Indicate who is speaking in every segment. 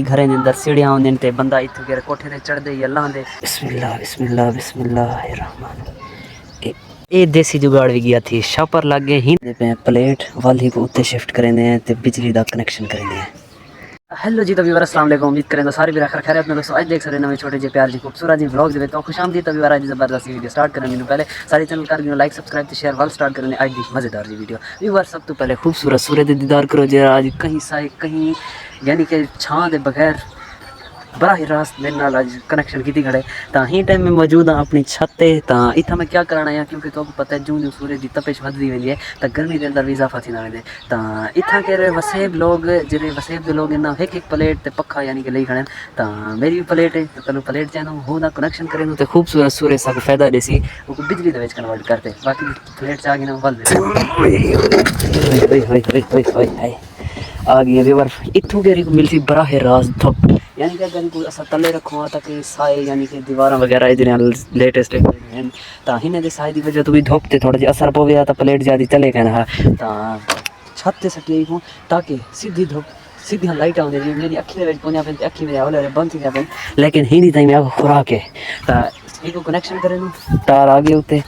Speaker 1: घरे अंदर सीढ़ियां होंदे ते बंदा इत्थों के कोठे ते चढ़दे ही अल्लाह दे बिस्मिल्लाह बिस्मिल्लाह बिस्मिल्लाहिर्रहमान। ये देसी जुगाड़ भी गया थी शापर लग गए ही पे प्लेट वाली को उत्ते शिफ्ट करेंदे हैं ते बिजली दा कनेक्शन करेंदे हैं। हेलो जी तभी अस्सलाम वालेकुम, उम्मीद करें तो सारे भी रखा खैर अपने दोस्तों आज देख सकते नवे छोटे जे प्यार जी खूबसूरत जी व्लॉग दे तो खुशामदी तभी आज जबरदस्त वीडियो स्टार्ट करने मैंने पहले सारे चैनल कर दियो लाइक सब्सक्राइब शेयर वाल स्टार्ट करने आज दी मजेदार जी वीडियो व्यूअर सब तो पहले खूबसूरत सूरज दे दीदार करो जरा आज कहीं साए कहीं यानी कि छां दे बगैर बड़ा ही रास्त मेरे नाल आज कनेक्शन की खड़े तो ही टाइम में मौजूद हाँ अपनी छत पे तो इतना मैं क्या कराना है क्योंकि तो पता है जूं जूं सूरज की तपिश बढ़ती वेंदी है तो गर्मी के अंदर भी इजाफा थी वेंदे तो इतना के वसेब लोग जे वसेब के लोग इन्ना एक प्लेट ते पखा यानी कि ले खड़े तो मेरी भी प्लेट है तो तेन प्लेट चाहूँ हो ना कनेक्शन करें तो खूबसूरत सूरज सा फायदा देसी वो बिजली के कन्वर्ट करते बाकी प्लेट से आ गई ना बल आ गई व्यूअर इतों के मिलती बराह रास्त धुप यानी कि अगर कोई असा तले रखो ताकि साए यानी कि दीवार वगैरह जिन्हें लेटेस्ट तो हिन दे साए की वजह तो भी धुप ते थोड़ा जिहा असर पवे तो प्लेट ज़्यादा चले गए ना तो छत से सटी आई हूँ ताकि सीधी धुप सीधी लाइट आने जी मेरी अखी पहुंचा पे अखी मेरे हौले बंद थी पे लेकिन ही ताई मैं खुराक है तो कनेक्शन करें तार आ गए उत्ते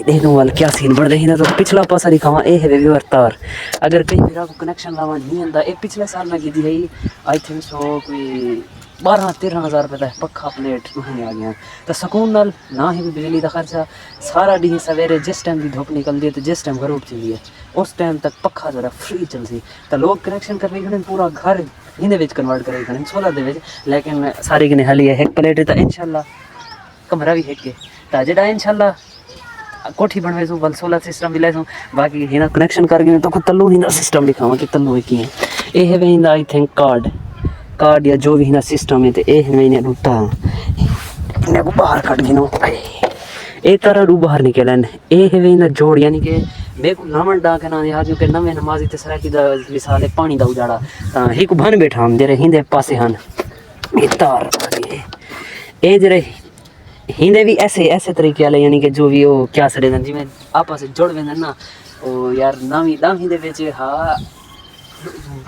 Speaker 1: देख दूँ वाल क्या सीन बढ़ रही ना तो पिछला पासा दिखावा ये है व्यूअर तार अगर कहीं मेरा को कनेक्शन लावा नहीं आता ये पिछले साल मैं की है आई थिंक सो कोई 12-13 हज़ार रुपये का पक्का प्लेट महीने आ गया तो सुकून नाल ना ही बिजली का खर्चा सारा डी सवेरे जिस टाइम की धुप निकलती है तो जिस टाइम घर उठती है उस टाइम तक पक्का जो फ्री चलती तो लोग कनेक्शन करने खड़े पूरा घर इन्हें कन्वर्ट करे खड़े सोलर दे लेकिन सारी किने हली है एक प्लेट तो इंशाल्लाह कमरा भी है तो जेड़ा इंशाल्लाह कोठी बनवे सो वल सोलर सिस्टम भी ले सो बाकी हिना कनेक्शन कर गए तो तल्लू हिना सिस्टम दिखावा कि तल्लू है की है ये है वेंदा आई थिंक कार्ड या जो भी हिना सिस्टम है तो ये है मैंने लूटा इन्हें को बाहर कट गिनो ए तरह रू बाहर निकलन ए है वेंदा जोड़ यानी कि मैं को लामन डा के ना यार जो के नवे नमाजी ते सरा की दा मिसाल है पानी दा उजाड़ा ही को भन बैठा हम जरे हिंदे पासे हन ये तार ए जरे हिंदे भी ऐसे तरीके वाले यानी कि जो भी वो क्या सड़े जिमें आपस जुड़ वेंदे ना ओ यार नामी हिंदे विच हाँ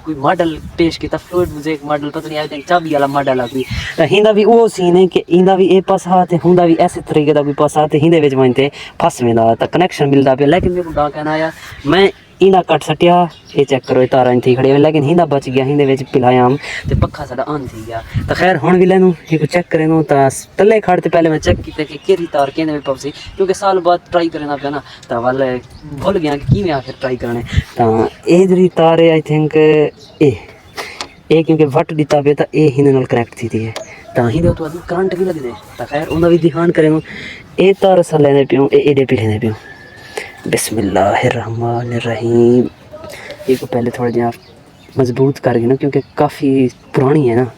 Speaker 1: कोई मॉडल पेश किया फ्लूइड मुझे एक मॉडल पता नहीं आई चाबी वाला मॉडल आ कोई हिंदा भी वो सीन है कि इंदा भी ए पासा ते हुंदा भी ऐसे तरीके का कोई पासा ते हिंदे विच वनते फस वेंदा तो कनेक्शन मिलता पे लेकिन मेरे को डा कहना आया मैं इंदा कट सटिया ये चेक करो तारा थी खड़ी लेकिन हिंदा बच गया हिंदे विच पिलाया हम तो पक्का साडा ऑन थी गया तो खैर हुण भी लेनू एक चेक करें तो तले खड़ते पहले मैं चेक किया कि केरी तार केंदे में पवसी क्योंकि साल बाद ट्राई करना पे ना तो वाल भूल गया कि किवें आखिर ट्राई करने तो ये जी तार है आई थिंक ए क्योंकि वट दिता पे तो ये हिंदे नाल कनेक्ट थी है तो हिंदे तो करंट भी लगदे तो खैर उनका भी ध्यान करें ये तार अस लेने पियो एडे पे लेने पियो बिस्मिल्लाहिर्रहमानिर्रहीम ये को पहले थोड़ा जहाँ मजबूत कर ना क्योंकि काफ़ी पुरानी है ना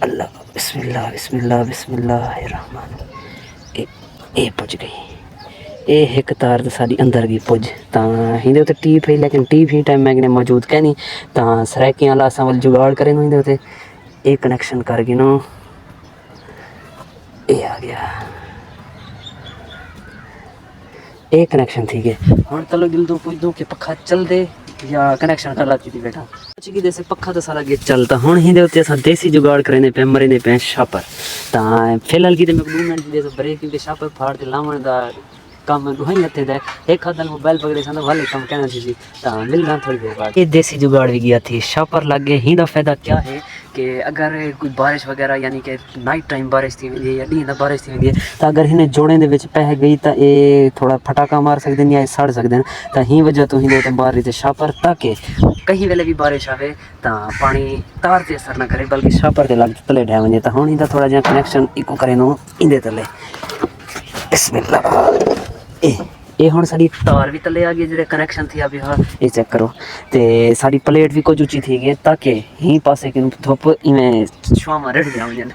Speaker 1: अल्लाह बिस्मिल्लाह बिस्मिल्लाह बिस्मिल्लाहिर्रहमान ये पुज गई ये एक तार तो साड़ी अंदर गई पुज तो हिंदे उत्ते टीप है लेकिन टीप ही टाइम मैं मौजूद कहनी तो सराकियाँ वाला असा वाल जुगाड़ करें हिंदे उत्ते ये कनेक्शन कर गए ना ये आ गया एक कनेक्शन ठीक है हम चलो दिल दो पूछ दो कि पखा चल दे या कनेक्शन कर लाती थी बेटा कि जैसे पखा तो सारा गेट चलता हूँ हिंदे उत्ते असा देसी जुगाड़ करने पे मरने पे शापर तो फिलहाल की मैं 2 मिनट जैसे ब्रेक क्योंकि शापर फाड़ के लावन का काम वहीं हथे दे एक हाथ मोबाइल पकड़े सा वाले काम कहना थी तो मिलना थोड़ी देर बाद ये देसी जुगाड़ भी गया थी शापर लग गए हिंदा फायदा क्या है कि अगर कोई बारिश वगैरह यानी कि नाइट टाइम बारिश थी है या डी बारिश थी है तो अगर इन्हें जोड़े दे पै गई तो ये थोड़ा फटाका मार सकते हैं या सड़ सकते हैं तो ही वजह तो ही बाहर रही थे शापर ताकि कहीं वेले भी बारिश आए तो पानी तार से असर ना करे बल्कि शापर के लग तले डै वजे तो हम इंदा थोड़ा जहा कनेक्शन इको करें इंदे तले बिस्मिल्लाह ये हुण साडी तार भी तले आ गई जो कनेक्शन थी अभी हाँ ये चेक करो तो साडी प्लेट भी कुछ उची थी गई ताकि ही पासे कि धुप इवें छुआवा रड़ गया वजन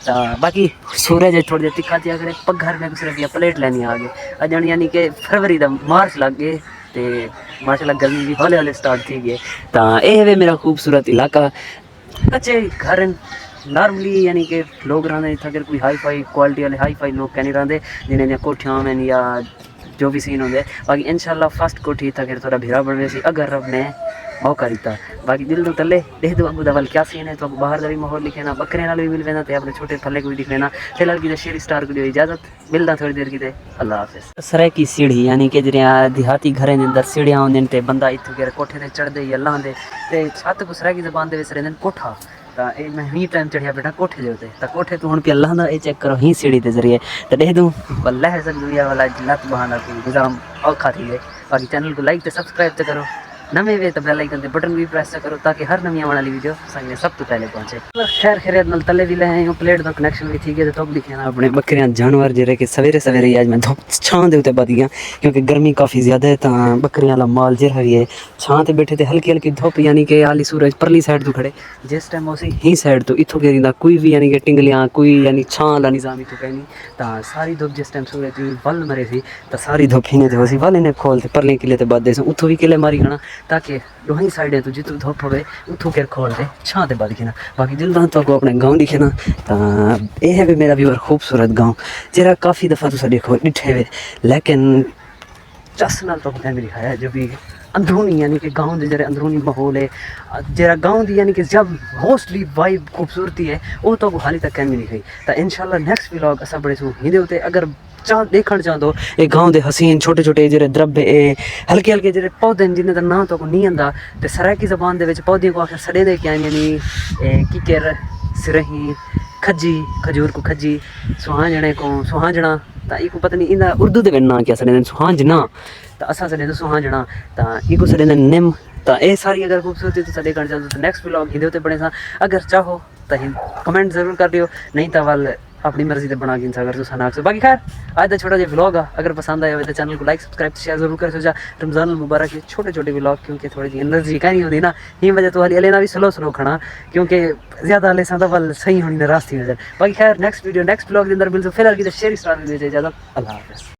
Speaker 1: तो बाकी सूरज थोड़ी देर तिखा थी अगर पघर में कुछ रखिया प्लेट लेनी आ गई अजन यानी कि फरवरी का मार्च लग गए तो माशाल्लाह गर्मी भी हौले हौले स्टार्ट थी गई तो यह है मेरा खूबसूरत इलाका कच्चे घर नॉर्मली यानी कि लोग रहते अगर कोई हाई फाई क्वालिटी वाले हाई फाई लोग कहने रहते जिन्हें कोठियां में या जो भी सीन होंगे बाकी इंशाल्लाह फर्स्ट कोठी था थोड़ा भीरा बन सी अगर रब ने मौका दिता। बाकी दिल तो तले देख दो अबू दवल क्या सीन है, तो बाहर का भी माहौल लिखे ना, बकरे नाल भी मिल लेना, तो अपने छोटे फले को भी दिख लेना। फिलहाल की शेरी स्टार को इजाजत मिलना थोड़ी देर की, अल्लाह हाफिज। सरे की सीढ़ी यानी कि जिहड़ियां देहाती घरें दे अंदर सीढ़ियां होंदियां ते बंदा इत्थों के कोठे ते चढ़दे या लांदे ते छत को सरे की ज़बान दे विच रहिंदे कोठा। तो ये मैं ही टाइम चढ़िया बेटा कोठे दे उत्ते, तो कोठे तो हुण पे अल्लाह दा ये चेक करो ही सीढ़ी के जरिए तो देख दूँ वल्लाह सब दुनिया वाला लत बहाना कोई गुजाम औखा थी गए। बाकी चैनल को लाइक ते सब्सक्राइब तो करो, नवे वे तो बेल आइकन ते बटन भी प्रेस करो ताकि हर नवी आने वाली वीडियो सामने सब तो पहले पहुंचे। खैर खैरियत नाल तले भी ले आए प्लेट का कनेक्शन भी ठीक है। तो दिखे ना अपने बकरियां जानवर जेरे कि सवेरे सवेरे आज मैं धुप छां दे उत्ते बच गया क्योंकि गर्मी काफ़ी ज़्यादा है। तो बकरियां ला माल जेरा भी है छां ते बैठे थे हल्की हल्की धुप यानी कि आली सूरज परली साइड तो खड़े जिस टाइम उसी ही साइड तो इतों गिरिंदा कोई भी यानी कि टिंगलियां कोई यानी छां ला निज़ाम इतों कहीं नहीं। तो सारी धुप जिस टाइम सूरज वल मरे थी तो सारी धुप ही थे वसी वल इन्हें खोलते परले किले बाद उतों भी किले मारी खाना ताकि दोही साइडें तो जितों धुप होवे उतों के खोल दे छां ते बाद दिखना। बाकी दिल तो आपको अपने गाँव दिखे ना तो यह है भी मेरा व्यूअर खूबसूरत गाँव जरा काफ़ी दफ़ा तुसा देखो डिठे हुए लेकिन चस नाल तो कैमरे दिखाया जो भी अंदरूनी यानी कि गाँव के जरा अंदरूनी माहौल है जरा गाँव की यानी कि जब मोस्टली वाइब खूबसूरती है वो तो हाली तक कैमरे दिखाई। तो इंशाल्लाह नेक्स्ट व्लॉग असा बड़े सू हिंदे होते अगर देखना चाहते ये गाँव के हसीन छोटे छोटे जो द्रब्य हल्के हल्के जो पौधे जिन्हें का ना तो नहीं आता तो सराकी जबान के पौधे को आखिर सड़े दे के आए यानी किकर सिरही खजी खजूर को खजी सुहांजने को सुहांजना तो इको पता नहीं इनका उर्दू के ना क्या सड़े सुहांजना तो असा सड़े सुहांजना तो इको सड़े निम। तो ये सारी अगर खूबसूरती तो देखना चाहते तो नेक्स्ट व्लॉग हिंदे होते बने सा अगर चाहो तो कमेंट जरूर कर दियो नहीं तो वाल अपनी मर्जी से बना के अगर तुम ना। बाकी खैर आज का छोटा जो व्लॉग है अगर पसंद आया हो तो चैनल को लाइक सब्सक्राइब शेयर जरूर कर सोचा। रमजान मुबारक के छोटे छोटे व्लॉग क्योंकि थोड़ी सी एनर्जी का नहीं होती ना ये वजह तो हाली लेना भी स्लो स्लो खाना क्योंकि ज़्यादा ले सा वाल सही होनी नाराज थी नजर। बाकी खैर नेक्स्ट वीडियो नेक्स्ट व्लॉग के अंदर मिलते फिलहाल की शेयर स्टार ज़्यादा अल्लाह हाफिज़।